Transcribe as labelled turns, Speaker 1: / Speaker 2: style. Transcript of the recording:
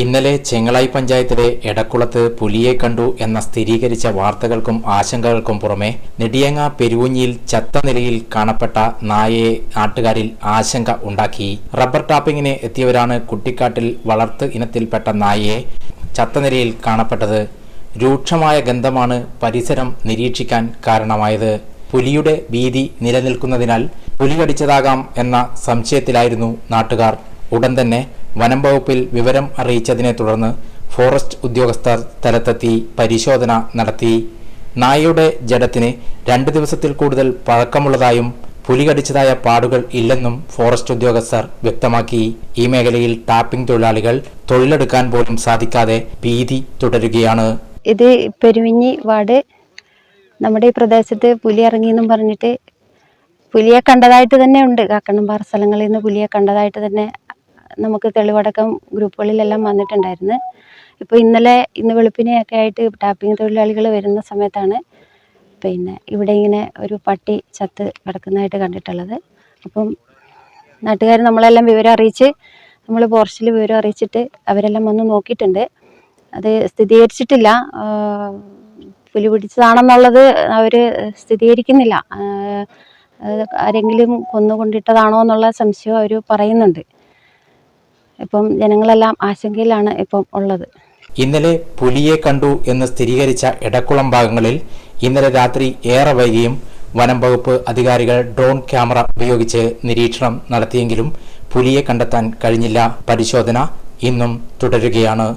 Speaker 1: ഇന്നലെ ചെങ്ങളായി പഞ്ചായത്തിലെ എടക്കുളത്ത് പുലിയെ കണ്ടു എന്ന സ്ഥിരീകരിച്ച വാർത്തകൾക്കും ആശങ്കകൾക്കും പുറമെ നെടിയങ്ങ പെരുവുഞ്ഞിയിൽ ചത്ത നിലയിൽ കാണപ്പെട്ട നായയെ നാട്ടുകാരിൽ ആശങ്ക ഉണ്ടാക്കി. റബ്ബർ ടാപ്പിങ്ങിന് എത്തിയവരാണ് കുട്ടിക്കാട്ടിൽ വളർത്ത് ഇനത്തിൽപ്പെട്ട നായയെ ചത്ത നിലയിൽ കാണപ്പെട്ടത്. രൂക്ഷമായ ഗന്ധമാണ് പരിസരം നിരീക്ഷിക്കാൻ കാരണമായത്. പുലിയുടെ ഭീതി നിലനിൽക്കുന്നതിനാൽ പുലി കടിച്ചതാകാം എന്ന സംശയത്തിലായിരുന്നു നാട്ടുകാർ. ഉടൻ തന്നെ വനം വകുപ്പിൽ വിവരം അറിയിച്ചതിനെ തുടർന്ന് ഫോറസ്റ്റ് ഉദ്യോഗസ്ഥർ സ്ഥലത്തെത്തി പരിശോധന നടത്തി. നായയുടെ ജഡത്തിന് 2 ദിവസത്തിൽ കൂടുതൽ പഴക്കമുള്ളതായും പുലി കടിച്ചതായ പാടുകൾ ഇല്ലെന്നും ഫോറസ്റ്റ് ഉദ്യോഗസ്ഥർ വ്യക്തമാക്കി. ഈ മേഖലയിൽ ടാപ്പിംഗ് തൊഴിലാളികൾ തൊഴിലെടുക്കാൻ പോലും സാധിക്കാതെ ഭീതി തുടരുകയാണ്.
Speaker 2: ഇത് പെരുവിഞ്ഞി വാർഡ് നമ്മുടെ ഈ പ്രദേശത്ത് പുലി ഇറങ്ങിയെന്നും പറഞ്ഞിട്ട് പുലിയെ കണ്ടതായിട്ട് തന്നെ ഉണ്ട്. കാക്കണ്ണംപാറ സ്ഥലങ്ങളിൽ നിന്ന് പുലിയെ കണ്ടതായിട്ട് തന്നെ നമുക്ക് തെളിവടക്കം ഗ്രൂപ്പുകളിലെല്ലാം വന്നിട്ടുണ്ടായിരുന്നു. ഇപ്പോൾ ഇന്ന് വെളുപ്പിനെയൊക്കെ ആയിട്ട് ടാപ്പിംഗ് തൊഴിലാളികൾ വരുന്ന സമയത്താണ് ഇവിടെ ഇങ്ങനെ ഒരു പട്ടി ചത്ത് കിടക്കുന്നതായിട്ട് കണ്ടിട്ടുള്ളത്. അപ്പം നാട്ടുകാർ നമ്മളെല്ലാം വിവരം അറിയിച്ച് നമ്മൾ ഫോറസ്റ്റിൽ വിവരം അറിയിച്ചിട്ട് അവരെല്ലാം വന്ന് നോക്കിയിട്ടുണ്ട്. അത് സ്ഥിരീകരിച്ചിട്ടില്ല, പുലി പിടിച്ചതാണെന്നുള്ളത് അവർ സ്ഥിരീകരിക്കുന്നില്ല. ആരെങ്കിലും കൊന്നുകൊണ്ടിട്ടതാണോ എന്നുള്ള സംശയം അവർ പറയുന്നുണ്ട്. ഇപ്പം ജനങ്ങളെല്ലാം ആശങ്കയിലാണ് ഇപ്പം ഉള്ളത്.
Speaker 1: ഇന്നലെ പുലിയെ കണ്ടു എന്ന് സ്ഥിരീകരിച്ച എടക്കുളം ഭാഗങ്ങളിൽ ഇന്നലെ രാത്രി ഏറെ വൈകിയും വനം വകുപ്പ് അധികാരികൾ ഡ്രോൺ ക്യാമറ ഉപയോഗിച്ച് നിരീക്ഷണം നടത്തിയെങ്കിലും പുലിയെ കണ്ടെത്താൻ കഴിഞ്ഞില്ല. പരിശോധന ഇന്നും തുടരുകയാണ്.